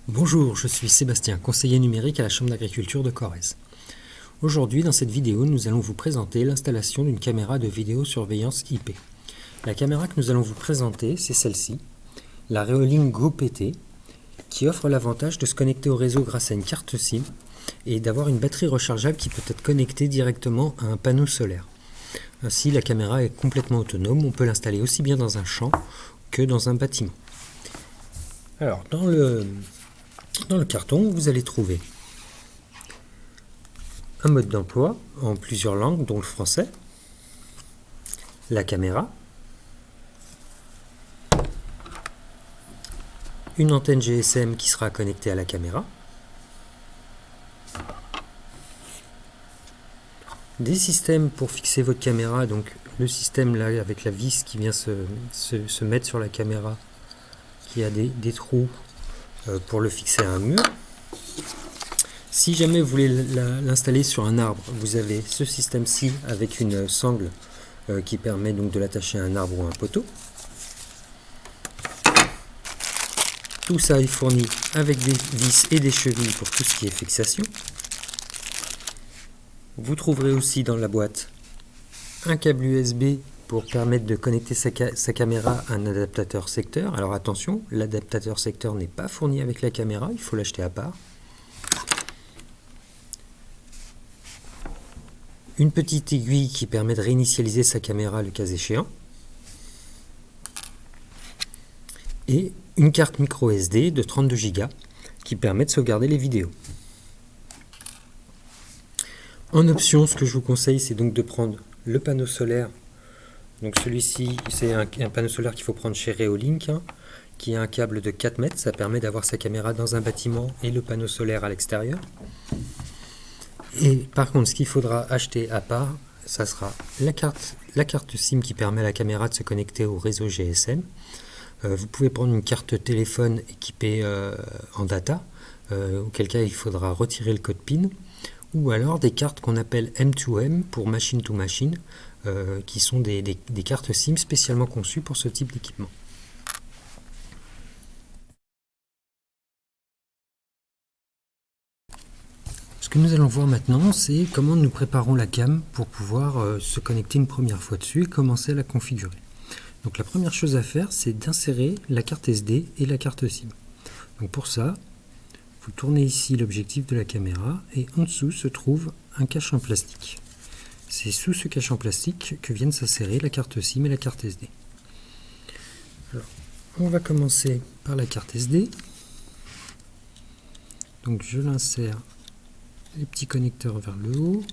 Bonjour, je suis Sébastien, conseiller numérique à la Chambre d'agriculture de Corrèze. Aujourd'hui, dans cette vidéo, nous allons vous présenter l'installation d'une caméra de vidéosurveillance IP. La caméra que nous allons vous présenter, c'est celle-ci, la Reolink Go PT, qui offre l'avantage de se connecter au réseau grâce à une carte SIM et d'avoir une batterie rechargeable qui peut être connectée directement à un panneau solaire. Ainsi, la caméra est complètement autonome, on peut l'installer aussi bien dans un champ que dans un bâtiment. Alors, dans le carton, vous allez trouver un mode d'emploi en plusieurs langues, dont le français, la caméra, une antenne GSM qui sera connectée à la caméra, des systèmes pour fixer votre caméra, donc le système là avec la vis qui vient se mettre sur la caméra, qui a des trous pour le fixer à un mur. Si jamais vous voulez l'installer sur un arbre, vous avez ce système-ci avec une sangle qui permet donc de l'attacher à un arbre ou à un poteau. Tout ça est fourni avec des vis et des chevilles pour tout ce qui est fixation. Vous trouverez aussi dans la boîte un câble USB pour permettre de connecter sa caméra à un adaptateur secteur. Alors attention, l'adaptateur secteur n'est pas fourni avec la caméra, il faut l'acheter à part. Une petite aiguille qui permet de réinitialiser sa caméra le cas échéant. Et une carte micro SD de 32 Go qui permet de sauvegarder les vidéos. En option, ce que je vous conseille, c'est donc de prendre le panneau solaire. Donc celui-ci, c'est un panneau solaire qu'il faut prendre chez Reolink, qui a un câble de 4 mètres. Ça permet d'avoir sa caméra dans un bâtiment et le panneau solaire à l'extérieur. Et par contre, ce qu'il faudra acheter à part, ça sera la carte SIM qui permet à la caméra de se connecter au réseau GSM. Vous pouvez prendre une carte téléphone équipée en data, auquel cas il faudra retirer le code PIN, ou alors des cartes qu'on appelle M2M pour machine to machine, qui sont des cartes SIM spécialement conçues pour ce type d'équipement. Ce que nous allons voir maintenant, c'est comment nous préparons la cam pour pouvoir se connecter une première fois dessus et commencer à la configurer. Donc la première chose à faire, c'est d'insérer la carte SD et la carte SIM. Donc pour ça, vous tournez ici l'objectif de la caméra et en dessous se trouve un cache en plastique. C'est sous ce cache en plastique que viennent s'insérer la carte SIM et la carte SD. Alors, on va commencer par la carte SD. Donc je l'insère les petits connecteurs vers le haut.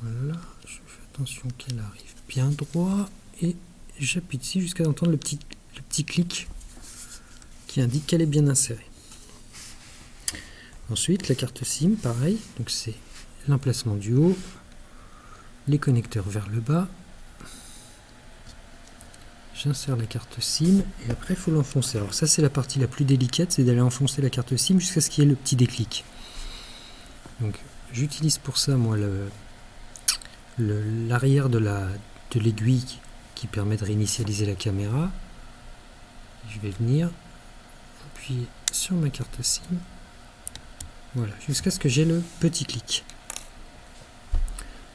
Voilà, je fais attention qu'elle arrive bien droit et j'appuie dessus jusqu'à entendre le petit clic qui indique qu'elle est bien insérée. Ensuite, la carte SIM, pareil, donc c'est l'emplacement du haut, les connecteurs vers le bas. J'insère la carte SIM et après il faut l'enfoncer. Alors ça c'est la partie la plus délicate, c'est d'aller enfoncer la carte SIM jusqu'à ce qu'il y ait le petit déclic. Donc j'utilise pour ça moi l'arrière de l'aiguille qui permet de réinitialiser la caméra. Je vais venir appuyer sur ma carte SIM. Voilà, jusqu'à ce que j'ai le petit clic.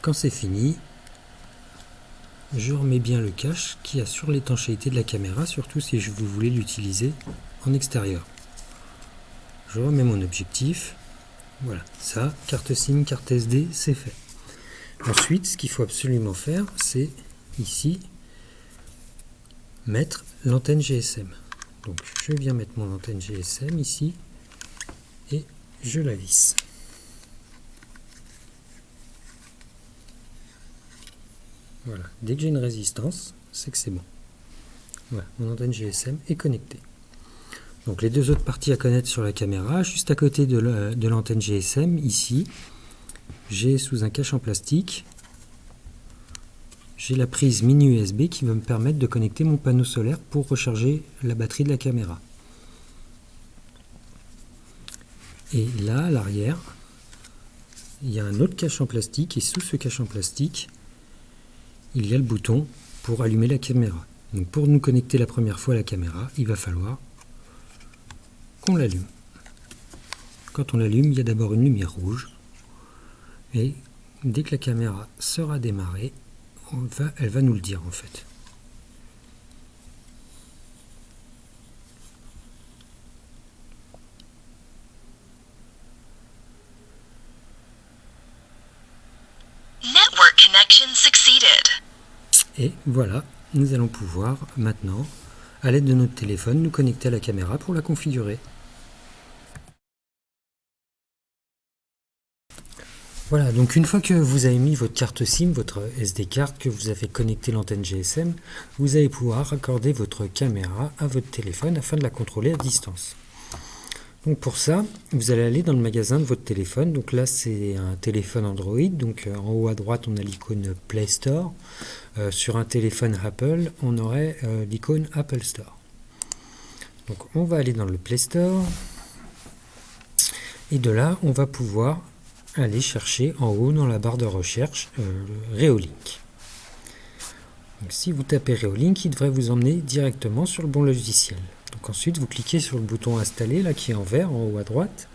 Quand c'est fini, je remets bien le cache qui assure l'étanchéité de la caméra, surtout si vous voulez l'utiliser en extérieur. Je remets mon objectif. Voilà, ça, carte SIM, carte SD, c'est fait. Ensuite, ce qu'il faut absolument faire, c'est ici mettre l'antenne GSM. Donc je viens mettre mon antenne GSM ici et je la visse. Voilà, dès que j'ai une résistance, c'est que c'est bon. Voilà, mon antenne GSM est connectée. Donc les deux autres parties à connaître sur la caméra, juste à côté de l'antenne GSM, ici, j'ai sous un cache en plastique, j'ai la prise mini USB qui va me permettre de connecter mon panneau solaire pour recharger la batterie de la caméra. Et là, à l'arrière, il y a un autre cache en plastique et sous ce cache en plastique, il y a le bouton pour allumer la caméra. Donc pour nous connecter la première fois à la caméra, il va falloir qu'on l'allume. Quand on l'allume, il y a d'abord une lumière rouge. Et dès que la caméra sera démarrée, elle va nous le dire en fait. Network connection succeeded. Et voilà, nous allons pouvoir maintenant, à l'aide de notre téléphone, nous connecter à la caméra pour la configurer. Voilà, donc une fois que vous avez mis votre carte SIM, votre SD card, que vous avez connecté l'antenne GSM, vous allez pouvoir raccorder votre caméra à votre téléphone afin de la contrôler à distance. Donc pour ça, vous allez aller dans le magasin de votre téléphone. Donc là, c'est un téléphone Android. Donc en haut à droite, on a l'icône Play Store. Sur un téléphone Apple, on aurait l'icône Apple Store. Donc on va aller dans le Play Store. Et de là, on va pouvoir aller chercher en haut dans la barre de recherche Reolink. Donc, si vous tapez Reolink, il devrait vous emmener directement sur le bon logiciel. Donc ensuite, vous cliquez sur le bouton installer là qui est en vert en haut à droite.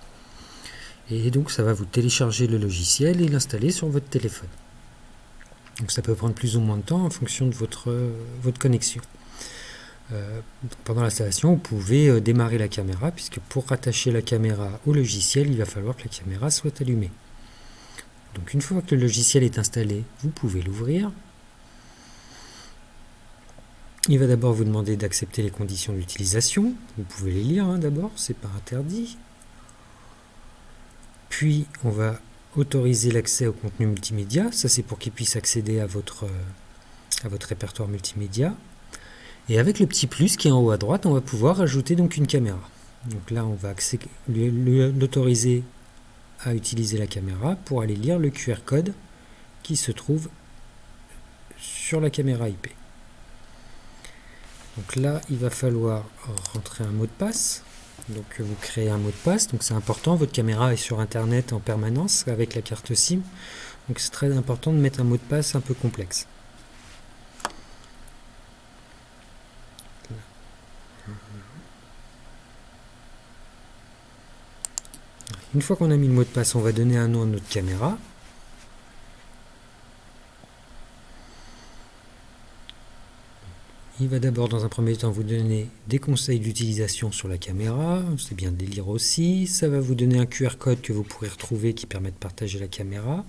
Et donc ça va vous télécharger le logiciel et l'installer sur votre téléphone. Donc ça peut prendre plus ou moins de temps en fonction de votre connexion. Pendant l'installation, vous pouvez démarrer la caméra, puisque pour rattacher la caméra au logiciel, il va falloir que la caméra soit allumée. Donc une fois que le logiciel est installé, vous pouvez l'ouvrir. Il va d'abord vous demander d'accepter les conditions d'utilisation. Vous pouvez les lire d'abord, c'est pas interdit. Puis on va autoriser l'accès au contenu multimédia. Ça c'est pour qu'il puisse accéder à votre répertoire multimédia. Et avec le petit plus qui est en haut à droite, on va pouvoir ajouter donc une caméra. Donc là, on va l'autoriser à utiliser la caméra pour aller lire le QR code qui se trouve sur la caméra IP. Donc là, il va falloir rentrer un mot de passe. Donc vous créez un mot de passe, donc c'est important, votre caméra est sur internet en permanence avec la carte SIM. Donc c'est très important de mettre un mot de passe un peu complexe. Une fois qu'on a mis le mot de passe, on va donner un nom à notre caméra. Il va d'abord, dans un premier temps, vous donner des conseils d'utilisation sur la caméra. C'est bien de les lire aussi. Ça va vous donner un QR code que vous pourrez retrouver qui permet de partager la caméra.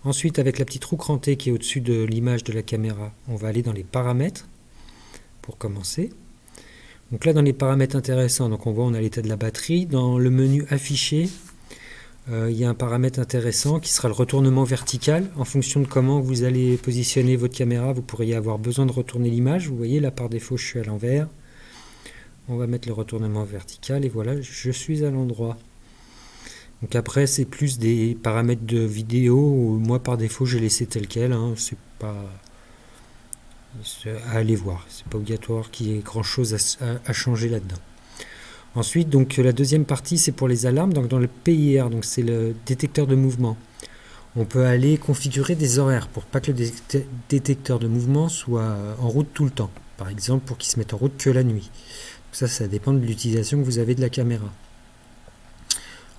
Ensuite, avec la petite roue crantée qui est au-dessus de l'image de la caméra, on va aller dans les paramètres pour commencer. Donc là, dans les paramètres intéressants, donc on voit on a l'état de la batterie. Dans le menu affiché, il y a un paramètre intéressant qui sera le retournement vertical. En fonction de comment vous allez positionner votre caméra, vous pourriez avoir besoin de retourner l'image. Vous voyez là par défaut je suis à l'envers. On va mettre le retournement vertical et voilà, je suis à l'endroit. Donc après c'est plus des paramètres de vidéo où moi par défaut j'ai laissé tel quel. C'est pas à aller voir. C'est pas obligatoire qu'il y ait grand chose à changer là-dedans. Ensuite, donc la deuxième partie, c'est pour les alarmes. Donc dans le PIR, donc c'est le détecteur de mouvement. On peut aller configurer des horaires pour pas que le détecteur de mouvement soit en route tout le temps. Par exemple, pour qu'il se mette en route que la nuit. Ça dépend de l'utilisation que vous avez de la caméra.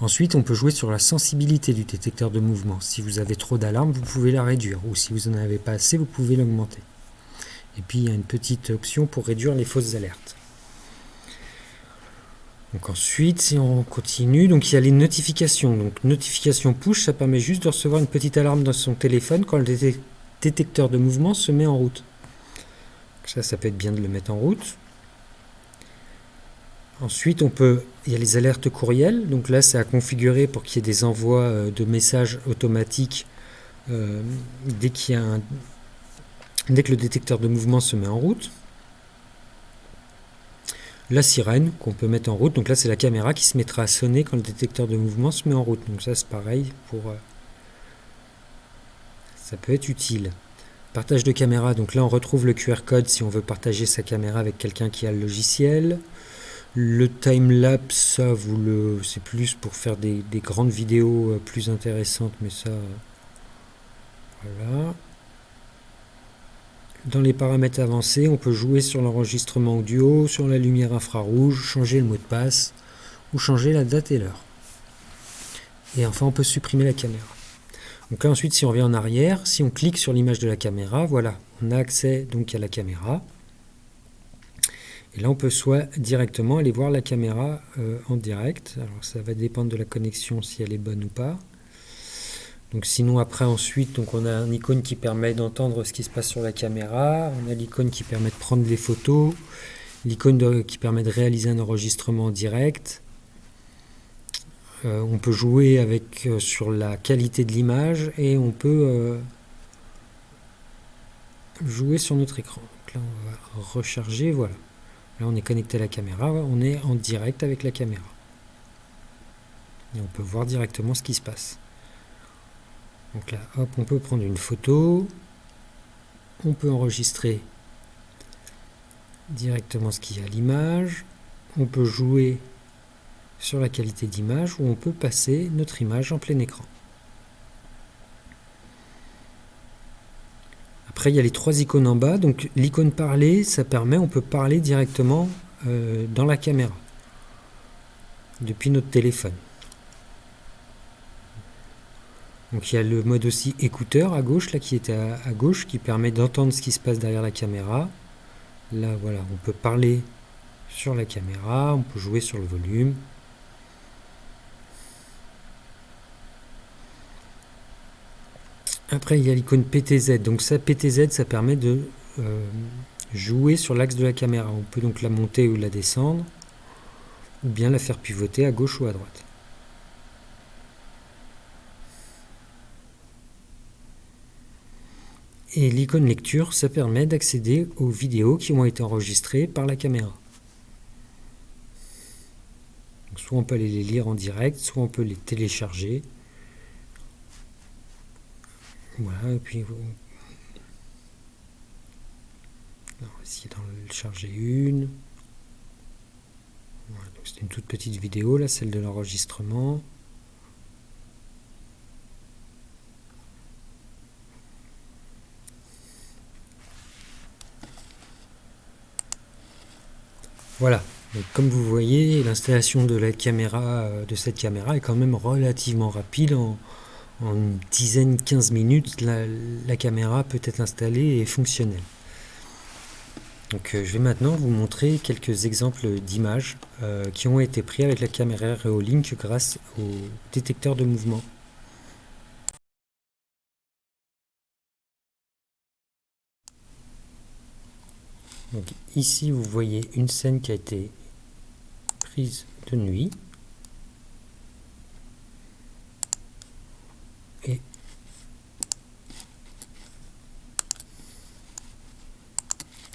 Ensuite, on peut jouer sur la sensibilité du détecteur de mouvement. Si vous avez trop d'alarmes, vous pouvez la réduire. Ou si vous n'en avez pas assez, vous pouvez l'augmenter. Et puis, il y a une petite option pour réduire les fausses alertes. Donc ensuite, si on continue, donc il y a les notifications. Donc notification push, ça permet juste de recevoir une petite alarme dans son téléphone quand le détecteur de mouvement se met en route. Ça peut être bien de le mettre en route. Ensuite, il y a les alertes courriels. Donc là, c'est à configurer pour qu'il y ait des envois de messages automatiques dès que le détecteur de mouvement se met en route. La sirène qu'on peut mettre en route, donc là c'est la caméra qui se mettra à sonner quand le détecteur de mouvement se met en route. Donc ça c'est pareil, ça peut être utile. Partage de caméra, donc là on retrouve le QR code si on veut partager sa caméra avec quelqu'un qui a le logiciel. Le time-lapse, ça c'est plus pour faire des grandes vidéos plus intéressantes, mais ça voilà. Dans les paramètres avancés, on peut jouer sur l'enregistrement audio, sur la lumière infrarouge, changer le mot de passe. ou changer la date et l'heure. Et enfin, on peut supprimer la caméra. Donc là, ensuite, si on revient en arrière, si on clique sur l'image de la caméra, voilà, on a accès donc à la caméra. Et là, on peut soit directement aller voir la caméra en direct. Alors, ça va dépendre de la connexion, si elle est bonne ou pas. Donc sinon, après, ensuite, donc on a un icône qui permet d'entendre ce qui se passe sur la caméra. On a l'icône qui permet de prendre des photos. L'icône qui permet de réaliser un enregistrement en direct. On peut jouer avec sur la qualité de l'image et on peut jouer sur notre écran. Donc là, on va recharger, voilà. Là, on est connecté à la caméra, on est en direct avec la caméra. Et on peut voir directement ce qui se passe. Donc là, hop, on peut prendre une photo. On peut enregistrer directement ce qu'il y a à l'image. On peut jouer sur la qualité d'image ou on peut passer notre image en plein écran. Après, il y a les trois icônes en bas. Donc l'icône parler, ça permet, on peut parler directement dans la caméra depuis notre téléphone. Donc il y a le mode aussi écouteur à gauche, là qui est à gauche, qui permet d'entendre ce qui se passe derrière la caméra. Là, voilà, on peut parler sur la caméra, on peut jouer sur le volume. Après, il y a l'icône PTZ. Donc ça, PTZ, ça permet de jouer sur l'axe de la caméra. On peut donc la monter ou la descendre, ou bien la faire pivoter à gauche ou à droite. Et l'icône lecture, ça permet d'accéder aux vidéos qui ont été enregistrées par la caméra. Donc soit on peut aller les lire en direct, soit on peut les télécharger. Voilà, et puis on va essayer d'en charger une. Voilà, c'est une toute petite vidéo, là, celle de l'enregistrement. Voilà, donc, comme vous voyez, l'installation de la caméra, de cette caméra est quand même relativement rapide. En une dizaine, 15 minutes, la caméra peut être installée et fonctionnelle. Donc je vais maintenant vous montrer quelques exemples d'images qui ont été pris avec la caméra Reolink grâce au détecteur de mouvement. Donc ici vous voyez une scène qui a été prise de nuit.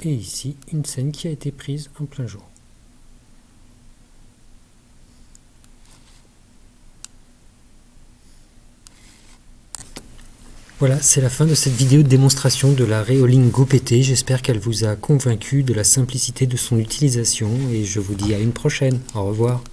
Et ici, une scène qui a été prise en plein jour. Voilà, c'est la fin de cette vidéo de démonstration de la Reolink Go PT. J'espère qu'elle vous a convaincu de la simplicité de son utilisation et je vous dis à une prochaine. Au revoir.